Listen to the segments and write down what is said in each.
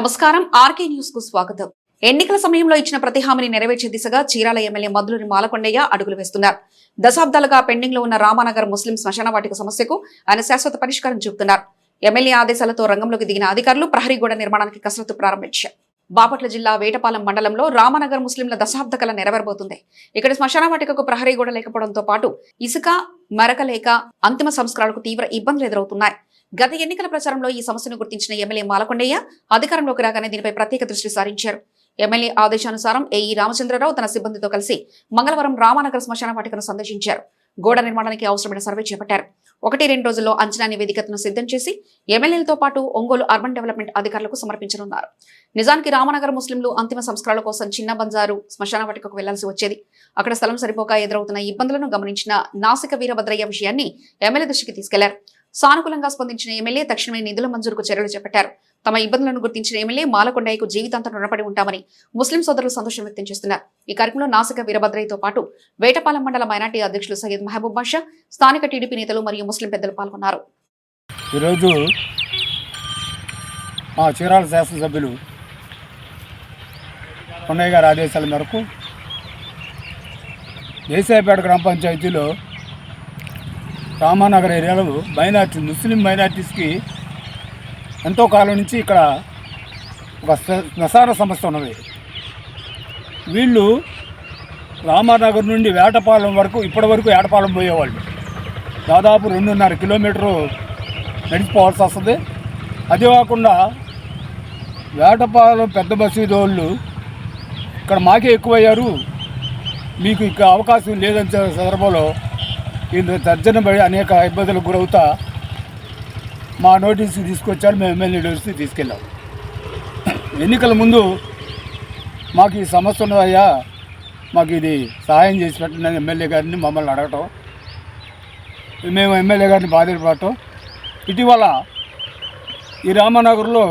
నమస్కారం RK news కు స్వాగతం. ఎన్నికల సమయంలో ఇచ్చిన ప్రతి హామీని నెరవేర్చే దిశగా చీరాల ఎమ్మెల్యే మద్దులూరి మాలకొండయ్య అడుగులు వేస్తున్నారు. దశాబ్దాలుగా పెండింగ్ లో ఉన్న రామానగర్ ముస్లిం శ్మశాన వాటిక సమస్యకు ఆయన శాశ్వత పరిష్కారం చూపుతున్నారు. ఎమ్మెల్యే ఆదేశాలతో రంగంలోకి దిగిన అధికారులు ప్రహరీ గోడ నిర్మాణానికి కసరత్తు ప్రారంభించారు. బాపట్ల జిల్లా వేటపాలెం మండలంలో రామానగర్ ముస్లింల దశాబ్ద కళ నెరవేరబోతుంది. ఇక్కడ శ్మశాన వాటికకు ప్రహరీ గోడ లేకపోవడంతో పాటు ఇసుక మరక లేక అంతిమ సంస్కారాలకు తీవ్ర ఇబ్బందులు ఎదురవుతున్నాయి. గత ఎన్నికల ప్రచారంలో ఈ సమస్యను గుర్తించిన ఎమ్మెల్యే మాలకొండయ్య అధికారంలోకి రాగానే దీనిపై ప్రత్యేక దృష్టి సారించారు. ఎమ్మెల్యే ఆదేశానుసారం ఏఈ రామచంద్రరావు తన సిబ్బందితో కలిసి మంగళవారం రామానగర్ శ్మశాన వాటికను సందర్శించారు. గోడ నిర్మాణానికి అవసరమైన సర్వే చేపట్టారు. 1-2 రోజుల్లో అంచనా నివేదికను సిద్ధం చేసి ఎమ్మెల్యేలతో పాటు ఒంగోలు అర్బన్ డెవలప్మెంట్ అధికారులకు సమర్పించనున్నారు. నిజానికి రామనగర్ ముస్లింలు అంతిమ సంస్కారాల కోసం చిన్న బంజారు శ్మశాన వాటికకు వెళ్లాల్సి వచ్చేది. అక్కడ స్థలం సరిపోక ఎదురవుతున్న ఇబ్బందులను గమనించిన నాసిక వీరభద్రయ్య విషయాన్ని ఎమ్మెల్యే దృష్టికి తీసుకెళ్లారు. సానుకూలంగా స్పందించిన ఎమ్మెల్యే తక్షణమే నిధుల మంజూరుకు చర్యలు చేపట్టారు. తమ ఇబ్బందులను గుర్తించిన ఎమ్మెల్యే మాలకొండయ్యకు జీవితాంతం రుణపడి ఉంటామని ముస్లిం సోదరులు సంతోషం వ్యక్తం చేస్తున్నారు. ఈ కార్యక్రమంలో నాసిక వీరభద్రయ్యతో పాటు వేటపాలెం మండల మైనార్టీ అధ్యక్షులు సయ్యద్ మహబూబ్ బాషా, స్థానిక టీడీపీ నేతలు మరియు ముస్లిం పెద్దలు పాల్గొన్నారు. ఈరోజు మా చీరాల శాసనసభ్యులు కొండయ్య గారి ఆదేశాల మేరకు దేశాయపేట గ్రామ పంచాయతీలో రామానగర్ ఏరియాలో ముస్లిం మైనార్టీస్కి ఎంతో కాలం నుంచి ఇక్కడ ఒక శ్మశాన సమస్య ఉన్నది. వీళ్ళు రామానగర్ నుండి వేటపాలెం వరకు ఇప్పటి వరకు వేటపాలెం పోయేవాళ్ళు. దాదాపు 2.5 కిలోమీటరు నడిచిపోవాల్సి వస్తుంది. అదే కాకుండా వేటపాలెం పెద్ద మసీదు వాళ్ళు ఇక్కడ మాకే ఎక్కువయ్యారు, మీకు ఇక్కడ అవకాశం లేదని సందర్భంలో వీళ్ళు తర్జన పడి అనేక ఇబ్బందులకు గురవుతా మా నోటీస్కి తీసుకొచ్చారు. మేము ఎమ్మెల్యే నోటీస్కి తీసుకెళ్ళాం. ఎన్నికల ముందు మాకు ఈ సమస్య ఉన్నదయ్యా, మాకు ఇది సహాయం చేసి పెట్టండి ఎమ్మెల్యే గారిని మమ్మల్ని అడగటం, మేము ఎమ్మెల్యే గారిని బాధ్యపడటం. ఇటీవల ఈ రామానగర్లో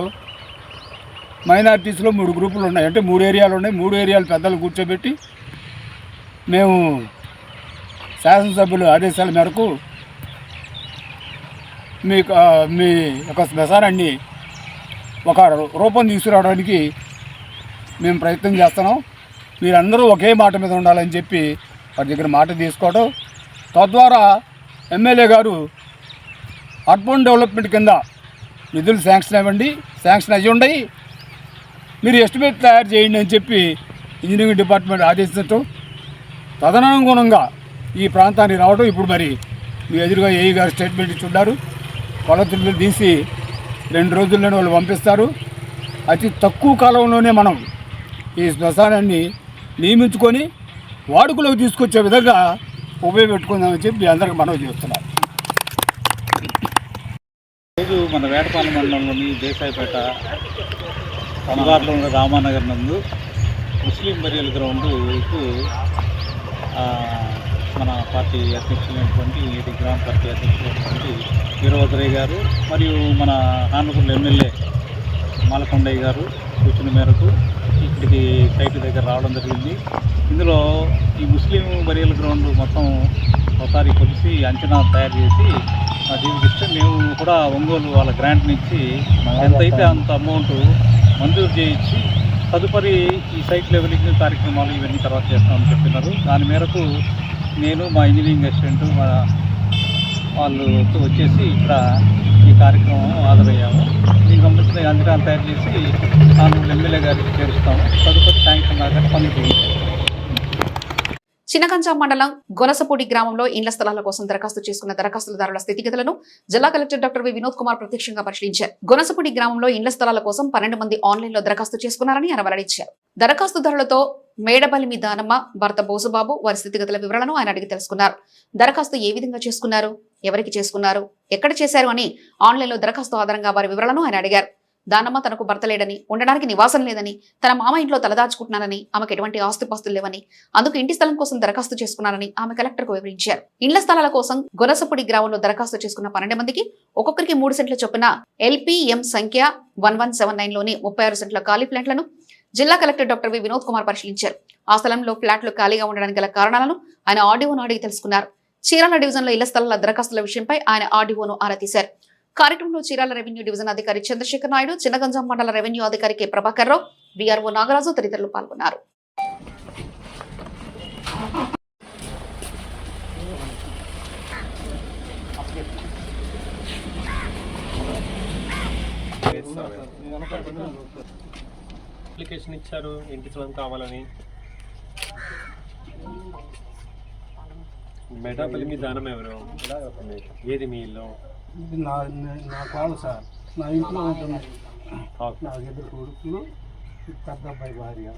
మైనార్టీస్లో 3 గ్రూపులు ఉన్నాయి, అంటే 3 ఏరియాలు ఉన్నాయి. 3 ఏరియాలు పెద్దలు కూర్చోబెట్టి మేము శాసనసభ్యుల ఆదేశాల మేరకు మీ యొక్క శ్మశానాన్ని ఒక రూపం తీసుకురావడానికి మేము ప్రయత్నం చేస్తున్నాం. మీరందరూ ఒకే మాట మీద ఉండాలని చెప్పి వారి దగ్గర మాట తీసుకోవడం, తద్వారా ఎమ్మెల్యే గారు అర్బన్ డెవలప్మెంట్ కింద నిధులు శాంక్షన్ అయ్యి ఉన్నాయి, మీరు ఎస్టిమేట్ తయారు చేయండి అని చెప్పి ఇంజనీరింగ్ డిపార్ట్మెంట్ ఆదేశించటం, తదనుగుణంగా ఈ ప్రాంతానికి రావడం. ఇప్పుడు మరి మీ ఎదురుగా ఏఈ గారు స్టేట్మెంట్ ఇచ్చున్నారు. కొలతలు తీసి 2 రోజుల్లోనే వాళ్ళు పంపిస్తారు. అతి తక్కువ కాలంలోనే మనం ఈ శ్మశానాన్ని నియమించుకొని వాడుకలోకి తీసుకొచ్చే విధంగా ఉపయోగపెట్టుకుందామని చెప్పి అందరికి మనవి చేస్తున్నారు. ఈరోజు మన వేటపాలెం మండలంలోని దేశాయపేట అందుబాటులో ఉన్న రామానగర్ నందు ముస్లిం బరియల్ గ్రౌండ్కు మన పార్టీ అధ్యక్షులైనటువంటి గ్రామ పార్టీ అధ్యక్షులైనటువంటి వీరభద్రయ్య గారు మరియు మన ఆనకూరు ఎమ్మెల్యే మాలకొండయ్య గారు సూచన మేరకు ఇక్కడికి సైట్ దగ్గర రావడం జరిగింది. ఇందులో ఈ ముస్లిం బరియల్ గ్రౌండ్ మొత్తం ఒకసారి కొలిసి అంచనా తయారు చేసి దీనికి ఇస్తే మేము కూడా ఒంగోలు వాళ్ళ గ్రాంట్ని ఇచ్చి ఎంతైతే అంత అమౌంట్ మంజూరు చేయించి తదుపరి ఈ సైట్ లెవెలింగ్ కార్యక్రమాలు ఇవన్నీ తర్వాత చేస్తామని చెప్పినారు. దాని మేరకు నేను మా ఇంజనీరింగ్ అసిస్టెంట్ వాళ్ళతో వచ్చేసి ఇక్కడ ఈ కార్యక్రమం హాజరయ్యాము. దీనికి సంబంధించిన అంచనాలు తయారు చేసి ఎమ్మెల్యే గారికి చేరుస్తాము. తదుపరి శాంక్షన్ లాగా పనులు చేయించాము. చినకంచా మండలం గొనసపూడి గ్రామంలో ఇండ్ల స్థలాల కోసం దరఖాస్తు చేసుకున్న దరఖాస్తుదారుల స్థితిగతులను జిల్లా collector doctor V Vinod Kumar ప్రత్యక్షంగా పరిశీలించారు. గొనసపూడి గ్రామంలో ఇండ్ల స్థలాల కోసం 12 మంది ఆన్లైన్ లో దరఖాస్తు చేసుకున్నారని ఆయన వెల్లడించారు. దరఖాస్తుదారులతో మేడబలిమి దానమ్మ, భర్త బోసుబాబు వారి స్థితిగతుల వివరాలను ఆయన అడిగి తెలుసుకున్నారు. దరఖాస్తు ఏ విధంగా చేసుకున్నారు, ఎవరికి చేసుకున్నారు, ఎక్కడ చేశారు అని ఆన్లైన్ లో దరఖాస్తు ఆధారంగా వారి వివరాలను ఆయన అడిగారు. దానమ్మ తనకు భర్త లేడని, ఉండడానికి నివాసం లేదని, తన మామ ఇంట్లో తలదాచుకుంటున్నానని, ఆమెకు ఎటువంటి ఆస్తిపాస్తులు లేవని, అందుకు ఇంటి స్థలం కోసం దరఖాస్తు చేసుకున్నారని ఆమె కలెక్టర్ కు వివరించారు. ఇండ్ల స్థలాల కోసం గొనసపూడి గ్రామంలో దరఖాస్తు చేసుకున్న 12 మందికి ఒక్కొక్కరికి 3 సెంట్ల చొప్పున LPM సంఖ్య 1179 లోని 36 సెంట్ల ఖాళీ ఫ్లాట్లను జిల్లా collector doctor V Vinod Kumar పరిశీలించారు. ఆ స్థలంలో ఫ్లాట్లు ఖాళీగా ఉండడానికి గల కారణాలను ఆయన ఆర్డీఓను అడిగి తెలుసుకున్నారు. చీరాల డివిజన్లో ఇళ్ల స్థలాల దరఖాస్తుల విషయంపై ఆయన ఆర్డీఓను ఆరా తీశారు. కార్యక్రమంలో చీరాల రెవెన్యూ డివిజన్ అధికారి చంద్రశేఖర్ నాయుడు, చిన్నగంజాం మండల రెవెన్యూ అధికారి కె ప్రభాకర్ రావు, వీఆర్ఓ నాగరాజు తదితరులు పాల్గొన్నారు. అప్లికేషన్ ఇచ్చారు ఇంటి స్థలం కావాలని. మెటాపల్లి మీ దానం ఎవరు? ఏది మీ ఇల్లు? ఇది నా కాదు సార్, నా ఇంట్లో ఉంటుంది. నాకు ఇద్దరు కొడుకులు, పెద్ద అబ్బాయి భార్య.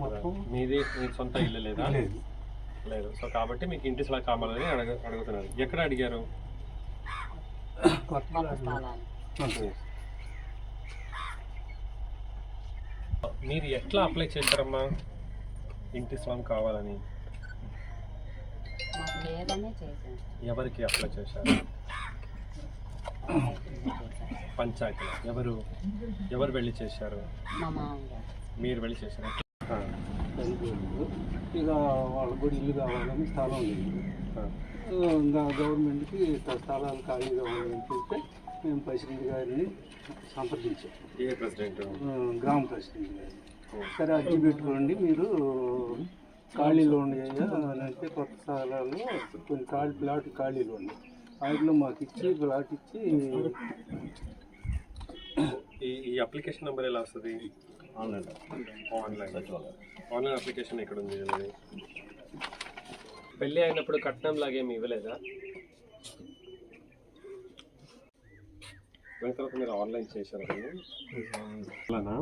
మొత్తం మీది మీ సొంత ఇల్లు లేదా? లేదు. లేదు. సో కాబట్టి మీకు ఇంటి స్థలం కావాలని అడుగుతున్నారు. ఎక్కడ అడిగారు? మీరు ఎట్లా అప్లై చేశారమ్మా ఇంటి స్థలం కావాలని? ఎవరికి అప్లై చేశారు? పంచాయతీలో. ఎవరు వెళ్ళి చేశారు? మీరు వెళ్ళి చేశారు. ఇక వాళ్ళ కూడా ఇల్లు కావాలని స్థలం లేదు. గవర్నమెంట్కి స్థలాలు ఖాళీగా ఉందని చెప్తే మేము ప్రెసిడెంట్ గారిని సంప్రదించాం. ఏ ప్రెసిడెంట్? గ్రామ ప్రెసిడెంట్ గారిని. సరే అర్జీ పెట్టుకోండి, మీరు ఖాళీలో ఉండేయా అని అంటే కొత్త స్థలాల్లో కొన్ని ప్లాట్ ఖాళీలు ఉన్నాయి, వాటిలో మాకు ఇచ్చి ప్లాట్ ఇచ్చి. ఈ అప్లికేషన్ నెంబర్ ఎలా వస్తుంది? ఆన్లైన్ అప్లికేషన్ ఎక్కడ ఉంది? పెళ్ళి అయినప్పుడు కట్నం లాగేమి ఇవ్వలేదా? దాని తర్వాత మీరు ఆన్లైన్ చేశారు అలానా?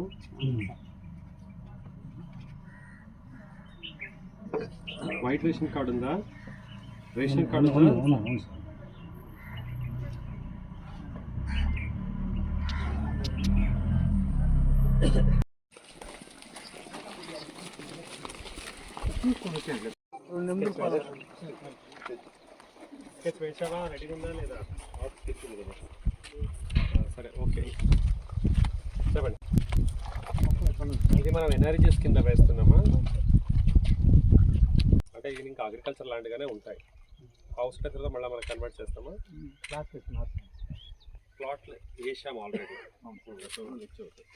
వైట్ రేషన్ కార్డు ఉందా? రేషన్ కార్డు ఉందా? వేసావా? రెడీగా ఉందా లేదా? సరే, ఓకే, చెప్పండి. ఇది మనం ఎన్ఆర్జీఎస్ కింద వేస్తున్నామా? అంటే ఇది ఇంకా అగ్రికల్చర్ ల్యాండ్గానే ఉంటాయి. హౌస్ దగ్గర మళ్ళీ మనం కన్వర్ట్ చేస్తామా? ప్లాట్లు వేసాం ఆల్రెడీ.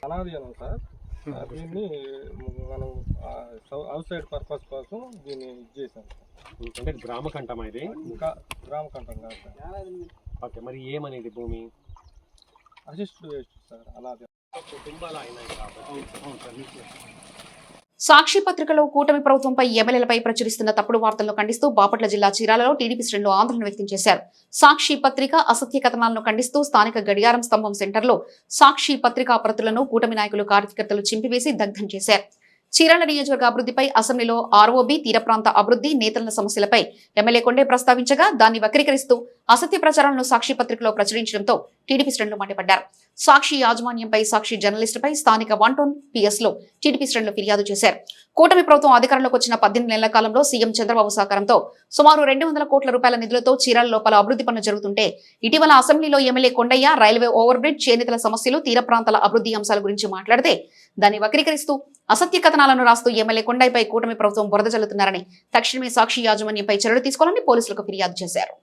అలా తీయాలి సార్. దీన్ని మనం అవుట్ సైడ్ పర్పస్ కోసం దీన్ని ఇది చేసాం. అంటే గ్రామకంఠమా ఇది? ఇంకా గ్రామకంఠం కాదు సార్. ఓకే, మరి ఏమనేది భూమి? Assist waste sir. అలాగే కుటుంబాలు అయినాయి కాబట్టి. సాక్షి పత్రికలో కూటమి ప్రభుత్వంపై ఎమ్మెల్యేలపై ప్రచురిస్తున్న తప్పుడు వార్తలను ఖండిస్తూ బాపట్ల జిల్లా చీరాలలో టీడీపీ శ్రేణులు ఆందోళన వ్యక్తం చేశారు. సాక్షి పత్రిక అసత్య కథనాలను ఖండిస్తూ స్థానిక గడియారం స్తంభం సెంటర్లో సాక్షి పత్రికా ప్రతులను కూటమి నాయకులు కార్యకర్తలు చింపివేసి దగ్ధం చేశారు. చీరాల నియోజకవర్గ అభివృద్ధిపై అసెంబ్లీలో ఆర్ఓబీ, తీర ప్రాంత అభివృద్ధి, నేతల సమస్యలపై ఎమ్మెల్యే కొండే ప్రస్తావించగా దాన్ని వక్రీకరిస్తూ అసత్య ప్రచారాలను సాక్షి పత్రికలో ప్రచురించడంతో టీడీపీ శ్రేణులు మండిపడ్డారు. సాక్షి యాజమాన్యంపై, సాక్షి జర్నలిస్టుపై స్థానిక 1 PS లో టీడీపీ శ్రేణులు ఫిర్యాదు చేశారు. కూటమి ప్రభుత్వం అధికారంలోకి వచ్చిన 18 నెలల కాలంలో సీఎం చంద్రబాబు సహకారంతో సుమారు 200 కోట్ల రూపాయల నిధులతో చీరాల లోపల అభివృద్ధి పనులు జరుగుతుంటే ఇటీవల అసెంబ్లీలో MLA Kondaiah railway over bridge, చేనేతల సమస్యలు, తీర ప్రాంతాల అభివృద్ధి అంశాల గురించి మాట్లాడితే దాన్ని వక్రీకరిస్తూ అసత్య కథనాలను రాస్తూ ఎమ్మెల్యే కొండయ్యపై కూటమి ప్రభుత్వం బురద జల్లుతున్నారని, తక్షణమే సాక్షి యాజమాన్యంపై చర్యలు తీసుకోవాలని పోలీసులకు ఫిర్యాదు చేశారు.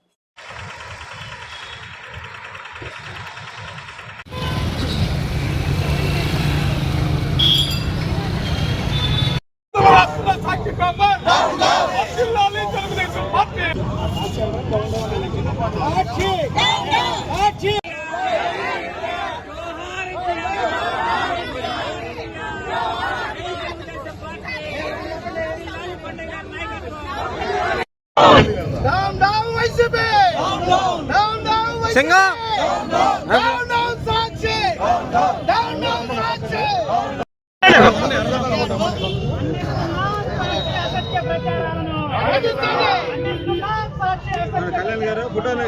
కళ్యాణ్ గారు ఫోటోలు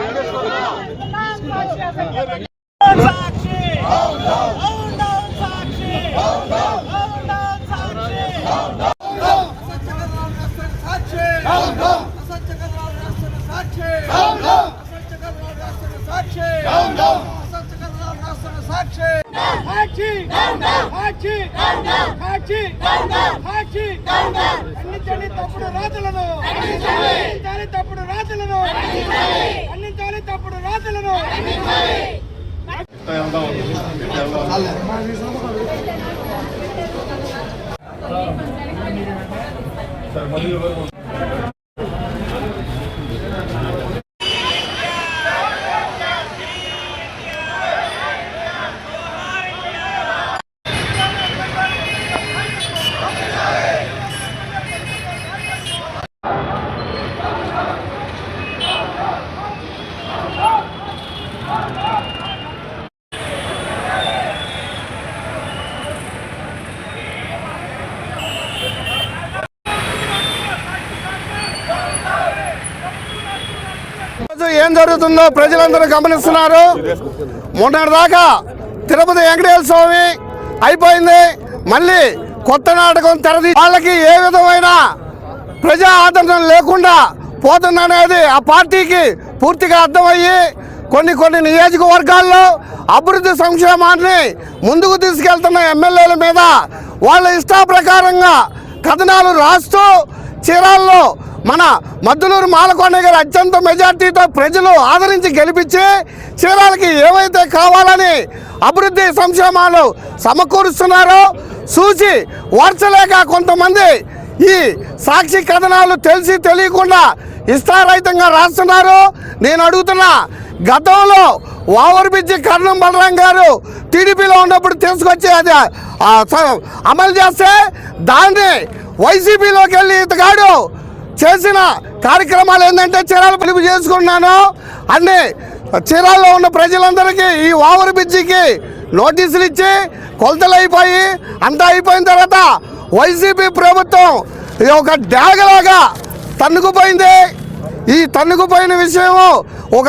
ఏం జరుగుతుందో ప్రజలందరూ గమనిస్తున్నారు. మొన్నటిదాకా తిరుపతి వెంకటేశ్వర స్వామి అయిపోయింది, మళ్ళీ కొత్త నాటకం తెరది. వాళ్ళకి ఏ విధమైన ప్రజా ఆదరణ లేకుండా పోతుందనేది ఆ పార్టీకి పూర్తిగా అర్థమయ్యి కొన్ని నియోజకవర్గాల్లో అభివృద్ధి సంక్షేమాన్ని ముందుకు తీసుకెళ్తున్న ఎమ్మెల్యేల మీద వాళ్ళ ఇష్టాప్రకారంగా కథనాలు రాస్తూ చీరాల్లో మన మద్దులూరు మాలకొండ గారు అత్యంత మెజార్టీతో ప్రజలు ఆదరించి గెలిపించి చీరాలకి ఏవైతే కావాలని అభివృద్ధి సంక్షేమాలు సమకూరుస్తున్నారో చూసి ఓర్చలేక కొంతమంది ఈ సాక్షి కథనాలు తెలిసి తెలియకుండా ఇష్టారహితంగా రాస్తున్నారు. నేను అడుగుతున్నా, గతంలో ఓవర్ బ్రిడ్జి కర్ణం బలరాం గారు టీడీపీలో ఉన్నప్పుడు తీసుకొచ్చి అది అమలు చేస్తే దాన్ని వైసీపీలోకి వెళ్ళి ఇతగాడు చేసిన కార్యక్రమాలు ఏంటంటే చీరాలు పిలుపు చేసుకున్నాను అన్ని చీరాల్లో ఉన్న ప్రజలందరికీ ఈ ఓవర్ బ్రిడ్జికి నోటీసులు ఇచ్చి కొలతలు అయిపోయి అంతా అయిపోయిన తర్వాత వైసీపీ ప్రభుత్వం ఒక డ్యాగలాగా తన్నుకుపోయింది. ఈ తన్నుకుపోయిన విషయం ఒక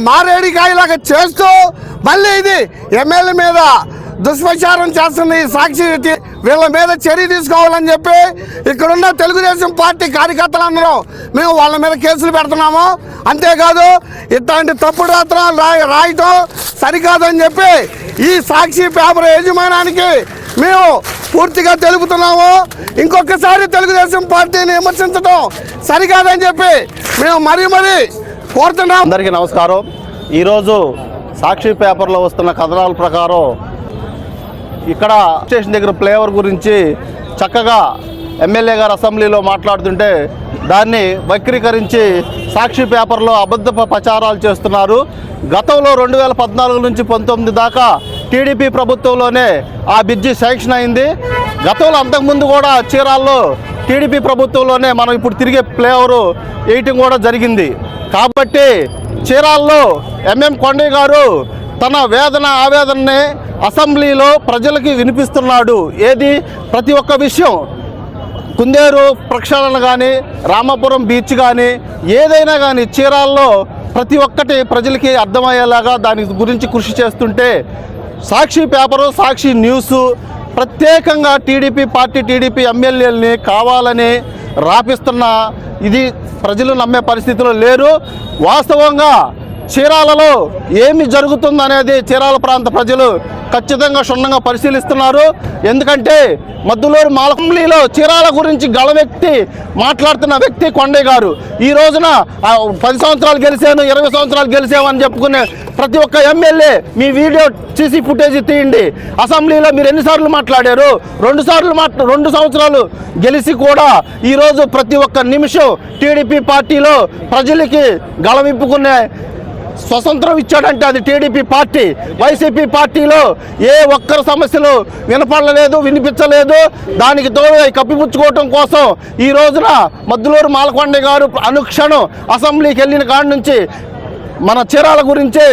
మారేడికాయలాగా చేస్తూ మళ్ళీ ఇది ఎమ్మెల్యే మీద దుష్ప్రచారం చేస్తుంది. సాక్షి వీళ్ళ మీద చర్య తీసుకోవాలని చెప్పి ఇక్కడున్న తెలుగుదేశం పార్టీ కార్యకర్తలందరూ మేము వాళ్ళ మీద కేసులు పెడుతున్నాము. అంతేకాదు ఇట్లాంటి తప్పుడు రాత్రాలు రాయటం సరికాదని చెప్పి ఈ సాక్షి పేపర్ యజమానానికి మేము పూర్తిగా తెలుపుతున్నాము. ఇంకొకసారి తెలుగుదేశం పార్టీని విమర్శించడం సరికాదని చెప్పి మేము మరీ కోరుతున్నాం. అందరికీ నమస్కారం. ఈరోజు సాక్షి పేపర్లో వస్తున్న కథనాల ప్రకారం ఇక్కడ స్టేషన్ దగ్గర ఫ్లేవర్ గురించి చక్కగా ఎమ్మెల్యే గారు అసెంబ్లీలో మాట్లాడుతుంటే దాన్ని వక్రీకరించి సాక్షి పేపర్లో అబద్ధ ప్రచారాలు చేస్తున్నారు. గతంలో 2014 నుంచి 19 దాకా టీడీపీ ప్రభుత్వంలోనే ఆ బ్రిడ్జి శాంక్షన్ అయింది. గతంలో అంతకుముందు కూడా చీరాల్లో టీడీపీ ప్రభుత్వంలోనే మనం ఇప్పుడు తిరిగే ఫ్లేవరు వేయటం కూడా జరిగింది. కాబట్టి చీరాల్లో ఎంఎం కొండయ్య గారు తన ఆవేదనని అసెంబ్లీలో ప్రజలకి వినిపిస్తున్నాడు. ఏది ప్రతి ఒక్క విషయం, కుందేరు ప్రక్షాళన కానీ, రామాపురం బీచ్ కానీ, ఏదైనా కానీ చీరాల్లో ప్రతి ఒక్కటి ప్రజలకి అర్థమయ్యేలాగా దాని గురించి కృషి చేస్తుంటే సాక్షి పేపరు, సాక్షి న్యూస్ ప్రత్యేకంగా టీడీపీ ఎమ్మెల్యేలని కావాలని రాపిస్తున్న ఇది ప్రజలు నమ్మే పరిస్థితిలో లేరు. వాస్తవంగా చీరాలలో ఏమి జరుగుతుందనేది చీరాల ప్రాంత ప్రజలు ఖచ్చితంగా క్షుణ్ణంగా పరిశీలిస్తున్నారు. ఎందుకంటే మద్దులూరు మాలకొండలో చీరాల గురించి గళమెత్తి మాట్లాడుతున్న వ్యక్తి కొండయ్య గారు. ఈ రోజున 10 సంవత్సరాలు గెలిచాను, 20 సంవత్సరాలు గెలిచామని చెప్పుకునే ప్రతి ఒక్క ఎమ్మెల్యే మీ వీడియో సీసీ ఫుటేజ్ తీయండి. అసెంబ్లీలో మీరు ఎన్నిసార్లు మాట్లాడారు? 2 సంవత్సరాలు గెలిచి కూడా ఈరోజు ప్రతి ఒక్క నిమిషం టీడీపీ పార్టీలో ప్రజలకి గళమిప్పుకునే స్వతంత్రం ఇచ్చాడంటే అది టీడీపీ పార్టీ. వైసీపీ పార్టీలో ఏ ఒక్కరి సమస్యలు వినిపించలేదు. దానికి తోడు కప్పిపుచ్చుకోవటం కోసం ఈ రోజున మద్దులూరు మాలకొండ గారు అనుక్షణం అసెంబ్లీకి వెళ్ళిన కాడి నుంచి మన చీరాల గురించే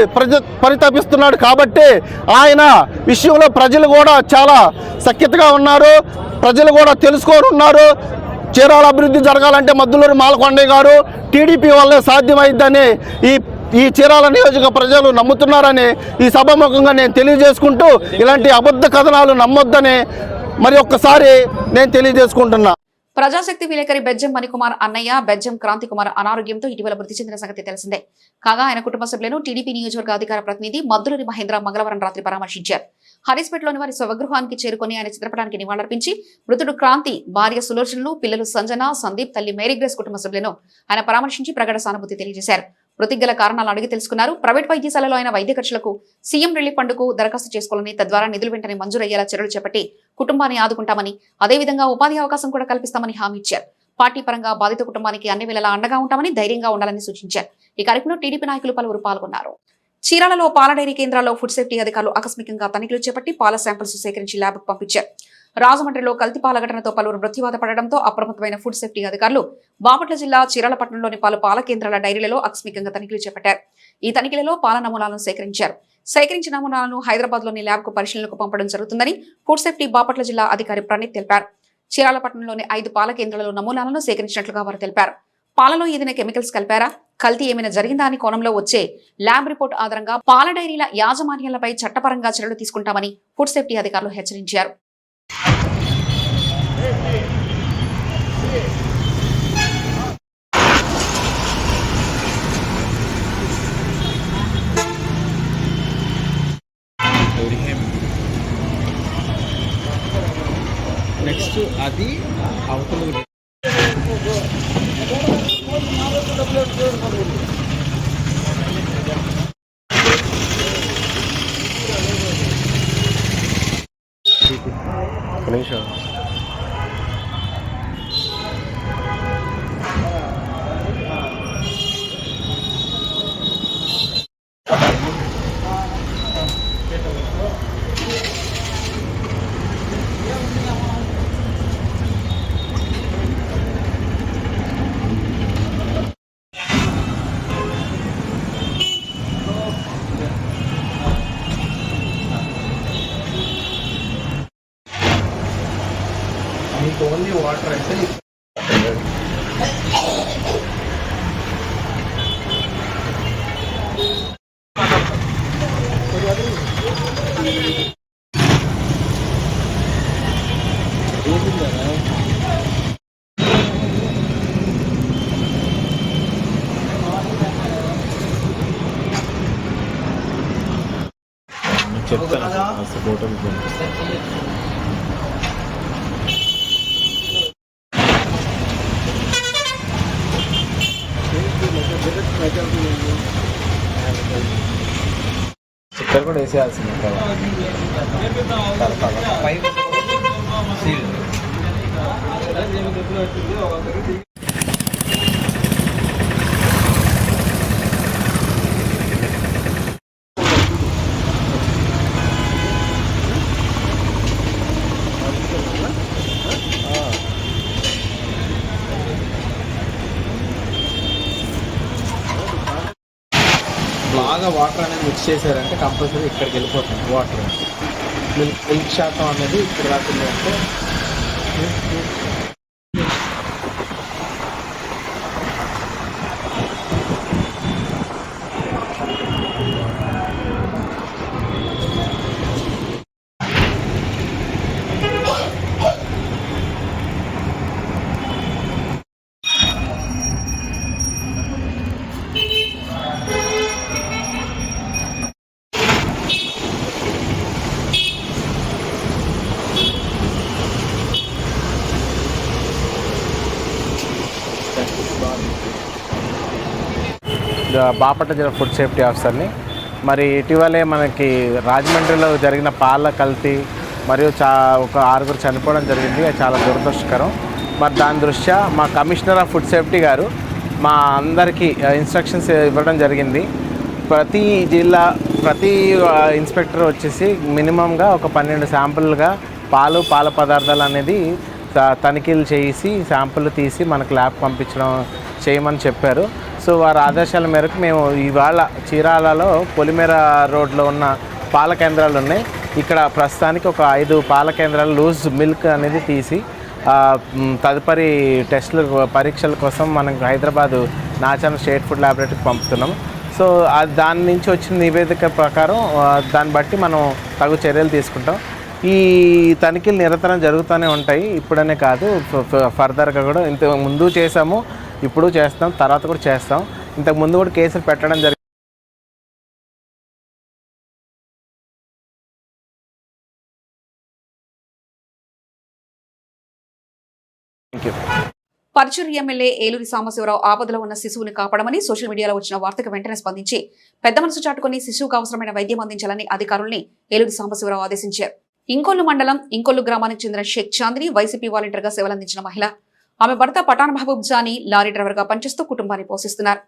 పరితపిస్తున్నాడు. కాబట్టి ఆయన విషయంలో ప్రజలు కూడా చాలా సఖ్యతగా ఉన్నారు, ప్రజలు కూడా తెలుసుకొని ఉన్నారు. చీరాల అభివృద్ధి జరగాలంటే మద్దులూరు మాలకొండ గారు టీడీపీ వల్లే సాధ్యమైందని ఈ చీరాల నియోజక ప్రజలు నమ్ముతున్నారని ఈ సభాముఖంగా నేను తెలియజేసుకుంటూ ఇలాంటి అబద్ధ కథనాలు నమ్మొద్దని మరి ఒక్కసారి నేను తెలియజేసుకుంటున్నా. ప్రజాశక్తి విలేకరి బెజ్జం మణికుమార్ అన్నయ్య బెజ్జం క్రాంతి కుమార్ అనారోగ్యంతో ఇటీవల మృతి చెందిన సంగతి తెలిసిందే. కాగా ఆయన కుటుంబ సభ్యులను టీడీపీ నియోజకవర్గ అధికార ప్రతినిధి మద్దులూరి మహేంద్ర మంగళవారం రాత్రి పరామర్శించారు. హరీస్పేటలోని వారి స్వగృహానికి చేరుకుని ఆయన చిత్రపటానికి నివాళులర్పించి మృతుడు క్రాంతి భార్య సులోచనలు, పిల్లలు సంజన, సందీప్, తల్లి మేరీగ్రేస్ కుటుంబ సభ్యులను ఆయన పరామర్శించి ప్రగాఢ సానుభూతి తెలియజేశారు. మృతికి గల కారణాలు అడిగి తెలుసుకున్నారు. ప్రైవేట్ వైద్యశాలలో అయిన వైద్య ఖర్చులకు సీఎం రిలీఫ్ ఫండ్కు దరఖాస్తు చేసుకోవాలని, తద్వారా నిధులు వెంటనే మంజూరయ్యేలా చర్యలు చేపట్టి కుటుంబాన్ని ఆదుకుంటామని, అదేవిధంగా ఉపాధి అవకాశం కూడా కల్పిస్తామని హామీ ఇచ్చారు. పార్టీ పరంగా బాధిత కుటుంబానికి అన్ని వేళలా అండగా ఉంటామని, ధైర్యంగా ఉండాలని సూచించారు. ఈ కార్యక్రమంలో టీడీపీ నాయకులు పలువురు పాల్గొన్నారు. చీరాలలో పాల డైరీ కేంద్రాల్లో ఫుడ్ సేఫ్టీ అధికారులు ఆకస్మికంగా తనిఖీలు చేపట్టి పాల శాంపిల్స్ సేకరించి ల్యాబ్కు పంపించారు. రాజమండ్రిలో కల్తీ పాల ఘటనతో పలువురు మృత్యువాత పడడంతో అప్రమత్తమైన ఫుడ్ సేఫ్టీ అధికారులు బాపట్ల జిల్లా చీరాల పట్టణంలోని పలు పాల కేంద్రాల డైరీలలో ఆకస్మికంగా తనిఖీలు చేపట్టారు. ఈ తనిఖీలలో పాల నమూనాలను సేకరించారు. సేకరించిన నమూనాలను హైదరాబాద్లోని ల్యాబ్కు పరిశీలనకు పంపడం జరుగుతుందని ఫుడ్ సేఫ్టీ బాపట్ల జిల్లా అధికారి ప్రణీత్ తెలిపారు. చీరాల పట్టణంలోని 5 పాల కేంద్రాలలో నమూనాలను సేకరించినట్లుగా వారు తెలిపారు. పాలలో ఏదైనా కెమికల్స్ కలిపారా, కల్తీ ఏమైనా జరిగిందా అని కోణంలో వచ్చే ల్యాబ్ రిపోర్ట్ ఆధారంగా పాల డైరీల యాజమాన్యాలపై చట్టపరంగా చర్యలు తీసుకుంటామని ఫుడ్ సేఫ్టీ అధికారులు హెచ్చరించారు. నెక్స్ట్ అది అవతల ఓన్లీ వాటర్ అంటే చెప్తాను ఫోటో ఇక్కడ కూడా వేసేయాల్సింది బాగా వాటర్ అనేది మిక్స్ చేశారంటే కంపల్సరీ ఇక్కడికి వెళ్ళిపోతుంది వాటర్. మిల్క్ శాతం అనేది ఇక్కడ రాకుండా అంటే బాపట్ల జిల్లా ఫుడ్ సేఫ్టీ ఆఫీసర్ని. మరి ఇటీవలే మనకి రాజమండ్రిలో జరిగిన పాల కల్తీ మరియు ఒక 6 చనిపోవడం జరిగింది. అది చాలా దురదృష్టకరం. మరి దాని దృష్ట్యా మా కమిషనర్ ఆఫ్ ఫుడ్ సేఫ్టీ గారు మా అందరికీ ఇన్స్ట్రక్షన్స్ ఇవ్వడం జరిగింది. ప్రతి జిల్లా ప్రతి ఇన్స్పెక్టర్ వచ్చేసి మినిమంగా ఒక 12 శాంపుల్గా పాల పదార్థాలు అనేది తనిఖీలు చేసి శాంపుల్ తీసి మనకు ల్యాబ్ పంపించడం చేయమని చెప్పారు. సో వారి ఆదేశాల మేరకు మేము ఇవాళ చీరాలలో పొలిమేర రోడ్లో ఉన్న పాల కేంద్రాలు ఉన్నాయి. ఇక్కడ ప్రస్తుతానికి ఒక 5 పాల కేంద్రాలు లూజ్ మిల్క్ అనేది తీసి తదుపరి టెస్టులు పరీక్షల కోసం మనం హైదరాబాదు నాచారం స్టేట్ ఫుడ్ ల్యాబొరేటరీకి పంపుతున్నాం. సో దాని నుంచి వచ్చిన నివేదిక ప్రకారం దాన్ని బట్టి మనం తగు చర్యలు తీసుకుంటాం. ఈ తనిఖీలు నిరంతరం జరుగుతూనే ఉంటాయి. ఇప్పుడనే కాదు, ఫర్దర్గా కూడా ఇంత ముందు చేసాము, ఇప్పుడు చేస్తాం, తర్వాత కూడా చేస్తాం. ఇంతకు ముందు కూడా కేసులు పెట్టడం జరిగింది. Thank you. Parchuru MLA Eluri Sambasivarao ఆపదలో ఉన్న శిశువుని కాపాడమని సోషల్ మీడియాలో వచ్చిన వార్తకు వెంటనే స్పందించి పెద్ద మనసు చాటుకుని శిశువుకు అవసరమైన వైద్యం అందించాలని అధికారుల్ని ఏలూరి సాంబశివరావు ఆదేశించారు. ఇంకొల్లు మండలం ఇంకొల్లు గ్రామానికి చెందిన షేక్ చాందిని వైసీపీ వాలంటీర్ గా సేవలందించిన మహిళ. ఆమె భర్త పఠాన్ మహబూబ్ జానీ లారీ డ్రైవర్ గా పనిచేస్తూ కుటుంబాన్ని పోషిస్తున్నారు.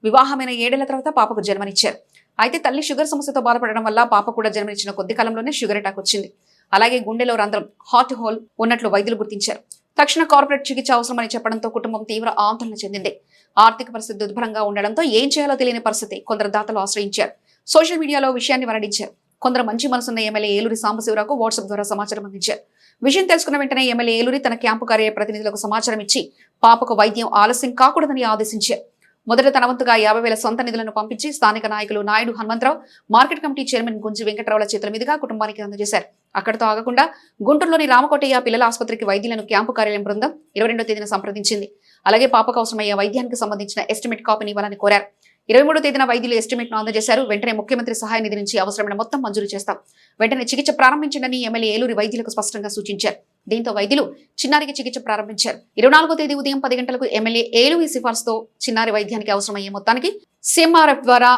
వివాహమైన 7 ఏళ్ల తర్వాత పాపకు జన్మనిచ్చారు. అయితే తల్లి షుగర్ సమస్యతో బాధపడడం వల్ల పాప కూడా జన్మనిచ్చిన కొద్ది కాలంలోనే షుగర్ అటాక్ వచ్చింది. అలాగే గుండెలో రంధ్రం హార్ట్ హోల్ ఉన్నట్లు వైద్యులు గుర్తించారు. తక్షణ కార్పొరేట్ చికిత్స అవసరమని చెప్పడంతో కుటుంబం తీవ్ర ఆందోళన చెందింది. ఆర్థిక పరిస్థితి దుర్భరంగా ఉండడంతో ఏం చేయాలో తెలియని పరిస్థితి. కొందరు దాతలు ఆశ్రయించారు. సోషల్ మీడియాలో విషయాన్ని వెల్లడించారు. కొందరు మంచి మనసున్న ఎమ్మెల్యే ఏలూరి సాంబశివరావుకు వాట్సాప్ ద్వారా సమాచారం అందించారు. విషయం తెలుసుకున్న వెంటనే ఎమ్మెల్యే ఏలూరి తన క్యాంపు కార్య ప్రతినిధులకు సమాచారం ఇచ్చి పాపకు వైద్యం ఆలస్యం కాకూడదని ఆదేశించారు. మొదట తన వంతుగా 50,000 సొంత నిధులను పంపించి స్థానిక నాయకులు Naidu Hanumantharao, market committee chairman Gunji వెంకటరావుల చేతుల మీదుగా కుటుంబానికి అందజేశారు. అక్కడితో ఆగకుండా గుంటూరులోని రామకోటయ్య పిల్లల ఆసుపత్రికి వైద్యులను క్యాంపు కార్యాలయం బృందం 22వ తేదీన సంప్రదించింది. అలాగే పాపకు అవసరమయ్యే వైద్యానికి సంబంధించిన ఎస్టిమేట్ కాపీని ఇవ్వాలని కోరారు. 23వ తేదీన వైద్యులు ఎస్టిమేట్ ను అందజేశారు. వెంటనే ముఖ్యమంత్రి సహాయ నిధి నుంచి అవసరమైన మొత్తం మంజూరు చేస్తాం. వెంటనే చికిత్స ప్రారంభించండి ఎమ్మెల్యే ఏలూరి వైద్యులకు స్పష్టంగా సూచించారు. దీంతో వైద్యులు చిన్నారికి చికిత్స ప్రారంభించారు. 24వ తేదీ ఉదయం 10 గంటలకు ఎమ్మెల్యే ఏలూరి సిఫార్సుతో చిన్నారి వైద్యానికి అవసరమయ్యే మొత్తానికి CMRF ద్వారా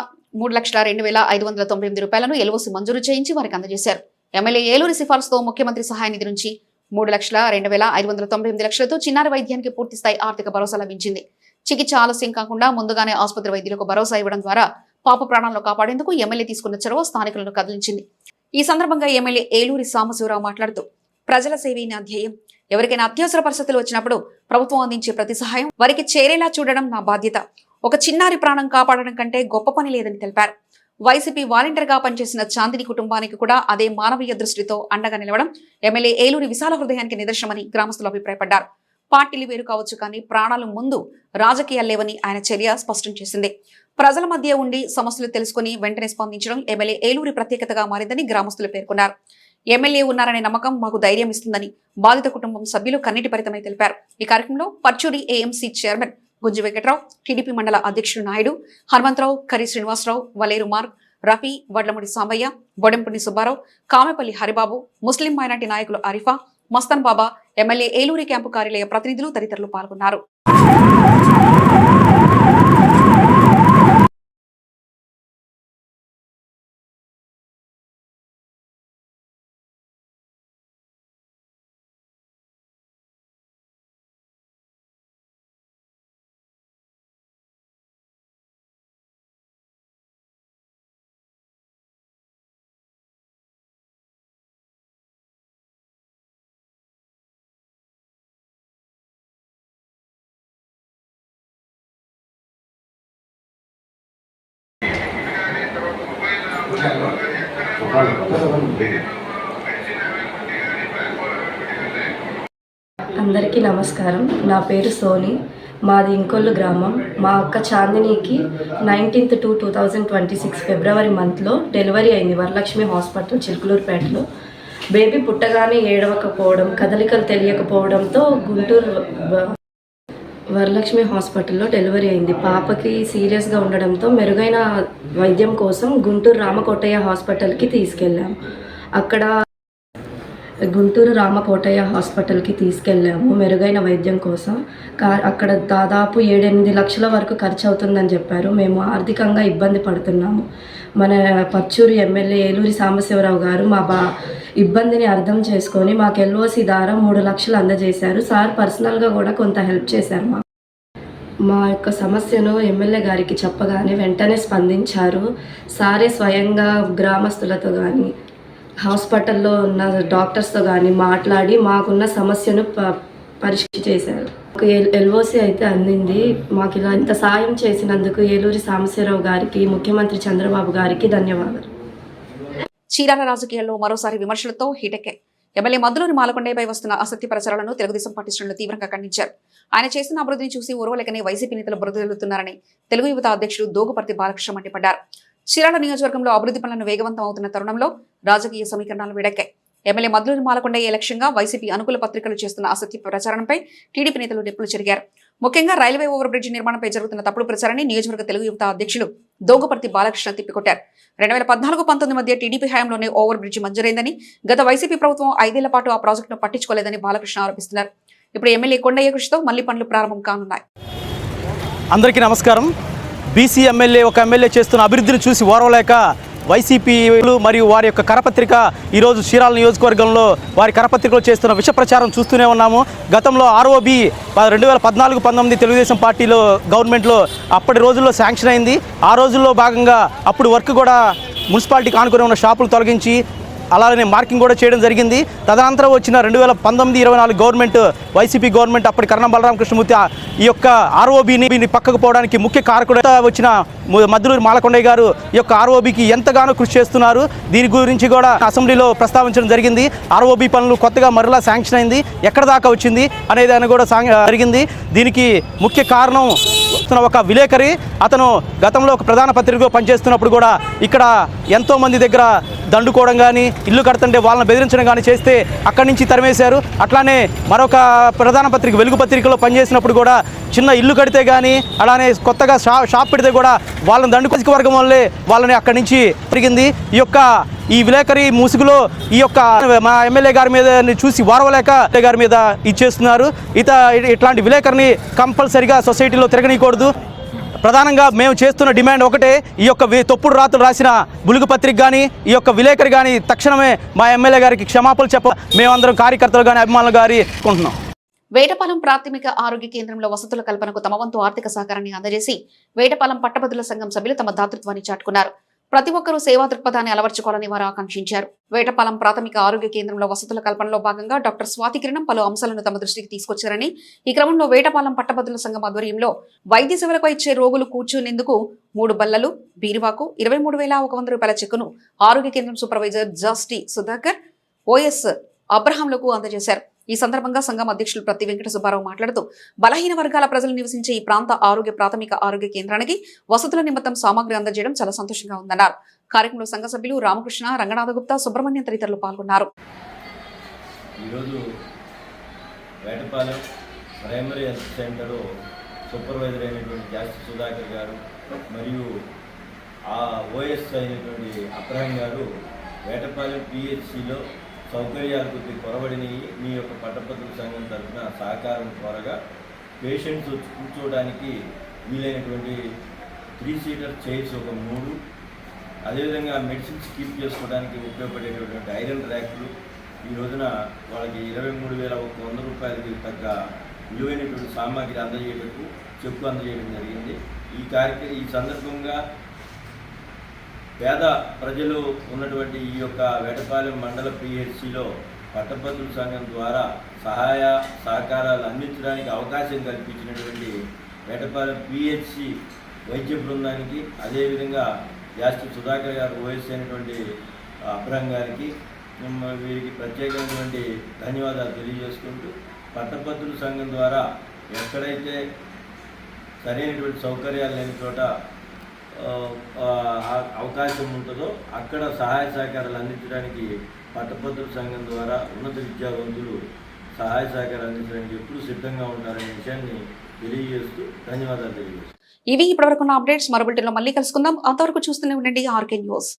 3,02,598 రూపాయలను ఎల్ఓసి మంజూరు చేయించి వారికి అందజేశారు. ఎమ్మెల్యే ఏలూరి సిఫార్సుతో ముఖ్యమంత్రి సహాయ నిధి నుంచి 3,02,598 లక్షలతో చిన్నారి వైద్యానికి పూర్తిస్థాయి ఆర్థిక భరోసా లభించింది. చికిత్స ఆలస్యం కాకుండా ముందుగానే ఆసుపత్రి వైద్యులకు భరోసా ఇవ్వడం ద్వారా పాప ప్రాణాలను కాపాడేందుకు ఎమ్మెల్యే తీసుకున్న చొరవ స్థానికులను కదిలించింది. ఈ సందర్భంగా ఎమ్మెల్యే ఏలూరి సాంబశివరావు మాట్లాడుతూ ప్రజల సేవే నా ధ్యేయం. ఎవరికైనా అత్యవసర పరిస్థితులు వచ్చినప్పుడు ప్రభుత్వం అందించే ప్రతి సహాయం వారికి చేరేలా చూడడం నా బాధ్యత. ఒక చిన్నారి ప్రాణం కాపాడడం కంటే గొప్ప పని లేదని తెలిపారు. వైసీపీ వాలంటీర్ గా పనిచేసిన చాందిని కుటుంబానికి కూడా అదే మానవీయ దృష్టితో అండగా నిలవడం ఎమ్మెల్యే ఏలూరి విశాల హృదయానికి నిదర్శనమని గ్రామస్తులు అభిప్రాయపడ్డారు. పార్టీలు వేరు కావచ్చు కానీ ప్రాణాలు ముందు రాజకీయాలు లేవని ఆయన చర్య స్పష్టం చేసింది. ప్రజల మధ్య ఉండి సమస్యలు తెలుసుకుని వెంటనే స్పందించడం ఎమ్మెల్యే ఏలూరి ప్రత్యేకతగా మారిందని గ్రామస్తులు పేర్కొన్నారు. ఎమ్మెల్యే ఉన్నారనే నమ్మకం మాకు ధైర్యం ఇస్తుందని బాధిత కుటుంబం సభ్యులు కన్నీటి పరితమై తెలిపారు. ఈ కార్యక్రమంలో పర్చూరి ఏఎంసీ చైర్మన్ గుంజి వెంకటరావు, టీడీపీ మండల అధ్యక్షుడు నాయుడు, హనుమంతరావు, కరి శ్రీనివాసరావు, వలేరు మార్క్, రఫీ, వడ్లముడి సాంబయ్య, బొడెంపుని సుబ్బారావు, కామెపల్లి హరిబాబు, ముస్లిం మైనార్టీ నాయకులు అరిఫా, మస్తాన్ బాబా, ఎమ్మెల్యే ఏలూరి క్యాంపు కార్యాలయ ప్రతినిధులు తదితరులు పాల్గొన్నారు. అందరికీ నమస్కారం. నా పేరు సోని. మాది ఇంకొల్లు గ్రామం. మా అక్క చాందినికి 19/2/2026 ఫిబ్రవరి మంత్లో డెలివరీ అయింది వరలక్ష్మి హాస్పిటల్ చిలుకలూరుపేటలో. బేబీ పుట్టగానే ఏడవకపోవడం, కదలికలు తెలియకపోవడంతో గుంటూరు వరలక్ష్మి హాస్పిటల్లో డెలివరీ అయింది. పాపకి సీరియస్గా ఉండడంతో మెరుగైన వైద్యం కోసం గుంటూరు రామకోటయ్య హాస్పిటల్కి తీసుకెళ్ళాము. గుంటూరు రామకోటయ్య హాస్పిటల్కి తీసుకెళ్ళాము మెరుగైన వైద్యం కోసం. అక్కడ దాదాపు 7-8 లక్షల వరకు ఖర్చు అవుతుందని చెప్పారు. మేము ఆర్థికంగా ఇబ్బంది పడుతున్నాము. మన పర్చూరు ఎమ్మెల్యే ఏలూరి సాంబశివరావు గారు మా ఇబ్బందిని అర్థం చేసుకొని మాకు ఎల్ఓసి ద్వారా 3 లక్షలు అందజేశారు. సార్ పర్సనల్గా కూడా కొంత హెల్ప్ చేశారు. మా యొక్క సమస్యను ఎమ్మెల్యే గారికి చెప్పగానే వెంటనే స్పందించారు. సారే స్వయంగా గ్రామస్తులతో కానీ హాస్పిటల్లో ఉన్న డాక్టర్స్తో కానీ మాట్లాడి మాకున్న సమస్యను పరిష్కరించి చేశారు. ఎల్ఓసి అయితే అందింది. మాకు ఇలా ఇంత సాయం చేసినందుకు ఏలూరి సాంబశివరావు గారికి, ముఖ్యమంత్రి చంద్రబాబు గారికి ధన్యవాదాలు. చీరాల రాజకీయాల్లో మరోసారి విమర్శలతో హీటెక్కాయి. ఎమ్మెల్యే మద్దులూరి మాలకొండయ్యపై వస్తున్న అసత్య ప్రచారాలను తెలుగుదేశం పార్టీ శ్రేణులు తీవ్రంగా ఖండించారు. ఆయన చేసిన అభివృద్ధిని చూసి ఓర్వలేకనే వైసీపీ నేతలు బురదలుతున్నారని తెలుగు యువత అధ్యక్షుడు దోగుపర్తి బాలకృష్ణ మండిపడ్డారు. చీరాల నియోజకవర్గంలో అభివృద్ధి పనులను వేగవంతం అవుతున్న తరుణంలో రాజకీయ సమీకరణాలు వేడెక్కాయి. ఎమ్మెల్యే మద్దులూరి మాలకొండయ్య లక్ష్యంగా వైసీపీ అనుకూల పత్రికలు చేస్తున్న అసత్య ప్రచారంపై టీడీపీ నేతలు నిప్పులు చెరిగారు. ముఖ్యంగా రైల్వే ఓవర్ బ్రిడ్జ్ నిర్మాణంపై జరుగుతున్న తప్పుడు ప్రచారాన్ని నియోజకవర్గ తెలుగు యువత అధ్యక్షులు దోగుపర్తి బాలకృష్ణ తిప్పికొట్టారు. 2014-19 మధ్య టీడీపీ హయాంలోనే ఓవర్ బ్రిడ్జ్ మంజూరైందని, గత వైసీపీ ప్రభుత్వం 5 ఏళ్ల పాటు ఆ ప్రాజెక్టును పట్టించుకోలేదని బాలకృష్ణ ఆరోపిస్తున్నారు. ఇప్పుడు ఎమ్మెల్యే కొండయ్య కృషితో మళ్లీ పనులు ప్రారంభం కానున్నాయి. అందరికీ నమస్కారం. బీసీ ఎమ్మెల్యే ఒక ఎమ్మెల్యే చేస్తున్న అభివృద్ధిని చూసి ఓర్వలేక వైసీపీలు మరియు వారి యొక్క కరపత్రిక ఈరోజు చీరాల నియోజకవర్గంలో వారి కరపత్రికలో చేస్తున్న విష ప్రచారం చూస్తూనే ఉన్నాము. గతంలో ROB 2014-19 తెలుగుదేశం పార్టీలో గవర్నమెంట్లో అప్పటి రోజుల్లో శాంక్షన్ అయింది. ఆ రోజుల్లో భాగంగా అప్పుడు వర్క్ కూడా మున్సిపాలిటీకి ఆనుకుని ఉన్న షాపులు తొలగించి అలానే మార్కింగ్ కూడా చేయడం జరిగింది. తదనంతరం వచ్చిన 2019-24 గవర్నమెంట్ వైసీపీ గవర్నమెంట్ అప్పటి కరణం బలరామకృష్ణమూర్తి ఈ యొక్క ROBని పక్కకు పోవడానికి ముఖ్య కారకుడు వచ్చిన మద్దులూరి మాలకొండయ్య గారు ఈ యొక్క ROBకి ఎంతగానో కృషి చేస్తున్నారు. దీని గురించి కూడా అసెంబ్లీలో ప్రస్తావించడం జరిగింది. ROB పనులు కొత్తగా మరలా శాంక్షన్ అయింది, ఎక్కడ దాకా వచ్చింది అనేది అని కూడా జరిగింది. దీనికి ముఖ్య కారణం ఒక విలేకరి, అతను గతంలో ఒక ప్రధాన పత్రికలో పనిచేస్తున్నప్పుడు కూడా ఇక్కడ ఎంతోమంది దగ్గర దండుకోవడం కానీ ఇల్లు కడుతుంటే వాళ్ళని బెదిరించడం కానీ చేస్తే అక్కడి నుంచి తరిమేశారు. అట్లానే మరొక ప్రధాన పత్రిక వెలుగు పత్రికలో పనిచేసినప్పుడు కూడా చిన్న ఇల్లు కడితే కానీ అలానే కొత్తగా షాప్ పెడితే కూడా వాళ్ళని దండుకోక వర్గం వల్లే వాళ్ళని అక్కడి నుంచి తిరిగింది. ఈ విలేకరి ముసుగులో ఈ యొక్క మా ఎమ్మెల్యే గారి మీద చూసి వారవలేక గారి మీద ఇచ్చేస్తున్నారు. ఇట్లాంటి విలేకరిని కంపల్సరిగా సొసైటీలో తిరగనీయకూడదు. ప్రధానంగా మేము చేస్తున్న డిమాండ్ ఒకటే, ఈ యొక్క తప్పుడు రాత్రులు రాసిన బులుగు పత్రిక కానీ ఈ యొక్క విలేకరి కానీ తక్షణమే మా ఎమ్మెల్యే గారికి క్షమాపణలు మేమందరం కార్యకర్తలు కానీ అభిమానులు గారి కొంటున్నాం. వేటపాలెం ప్రాథమిక ఆరోగ్య కేంద్రంలో వసతుల కల్పనకు తమ వంతు ఆర్థిక సహకారాన్ని అందజేసి వేటపాలెం పట్టభద్రుల సంఘం సభ్యులు తమ దాతృత్వాన్ని చాటుకున్నారు. ప్రతి ఒక్కరూ సేవా దృక్పథాన్ని అలవర్చుకోవాలని వారు ఆకాంక్షించారు. వేటపాలెం ప్రాథమిక ఆరోగ్య కేంద్రంలో వసతుల కల్పనలో భాగంగా డాక్టర్ స్వాతి కిరణం పలు అంశాలను తమ దృష్టికి తీసుకొచ్చారని, ఈ క్రమంలో వేటపాలెం పట్టభద్రుల సంఘం ఆధ్వర్యంలో వైద్య సేవలకు ఇచ్చే రోగులు కూర్చునేందుకు 3 బల్లలు, బీరువాకు 23,100 రూపాయల చెక్కును ఆరోగ్య కేంద్రం సూపర్వైజర్ జాస్టి సుధాకర్, OS అబ్రహాంలకు అందజేశారు. ఈ సందర్భంగా సంఘం అధ్యక్షులు ప్రతి వెంకట సుబ్బారావు మాట్లాడుతూ బలహీన వర్గాల ప్రజలు నివసించే ఈ ప్రాంత ప్రాథమిక ఆరోగ్య కేంద్రానికి వసతుల నిమిత్తం సామాగ్రి అందజేయడం చాలా సంతోషంగా ఉందన్నారు. కార్యక్రమంలో సంఘ సభ్యులు రామకృష్ణ, రంగనాథగుప్తా, సుబ్రహ్మణ్యం తదితరులు పాల్గొన్నారు. ఈరోజు Vetapalem primary health centre supervisor అయినటువంటి జాస్తి సుధాకర్ గారు మరియు OS అయినటువంటి అబ్రహం గారు వేటపాలెం PHCలో సౌకర్యాలు కొద్ది కొరబడినవి మీ యొక్క పట్టభద్రుల సంఘం తరఫున సహకారం కోరగా పేషెంట్స్ కూర్చోవడానికి వీలైనటువంటి 3 సీటర్ చైర్స్ ఒక 3, అదేవిధంగా మెడిసిన్స్ కీప్ చేసుకోవడానికి ఉపయోగపడేటటువంటి ఐరన్ ర్యాక్లు ఈ రోజున వాళ్ళకి 23,100 రూపాయలకి తగ్గ విలువైనటువంటి సామాగ్రి అందజేయటకు చెక్కు అందజేయడం జరిగింది. ఈ సందర్భంగా పేద ప్రజలు ఉన్నటువంటి ఈ యొక్క వేటపాలెం మండల PHCలో పట్టభద్రుల సంఘం ద్వారా సహాయ సహకారాలు అందించడానికి అవకాశం కల్పించినటువంటి వేటపాలెం PHC వైద్య బృందానికి, అదేవిధంగా జాస్తి సుధాకర్ గారు OS అయినటువంటి అబ్రహం గారికి వీరికి ప్రత్యేకమైనటువంటి ధన్యవాదాలు తెలియజేసుకుంటూ, పట్టభద్రుల సంఘం ద్వారా ఎక్కడైతే సరైనటువంటి సౌకర్యాలు లేని చోట అవకాశం ఉంటుందో అక్కడ సహాయ సహకారాలు అందించడానికి పట్టభద్రుల సంఘం ద్వారా ఉన్నత విద్యావంతులు సహాయ సహకారాలు అందించడానికి ఎప్పుడు సిద్ధంగా ఉంటారనే విషయాన్ని తెలియజేస్తూ ధన్యవాదాలు తెలియజేస్తాను. ఇవి ఇప్పటివరకు ఉన్న అప్డేట్స్. మరో బులెటిన్లో మళ్ళీ కలుసుకుందాం. అంతవరకు చూస్తూనే ఉండండి RK న్యూస్.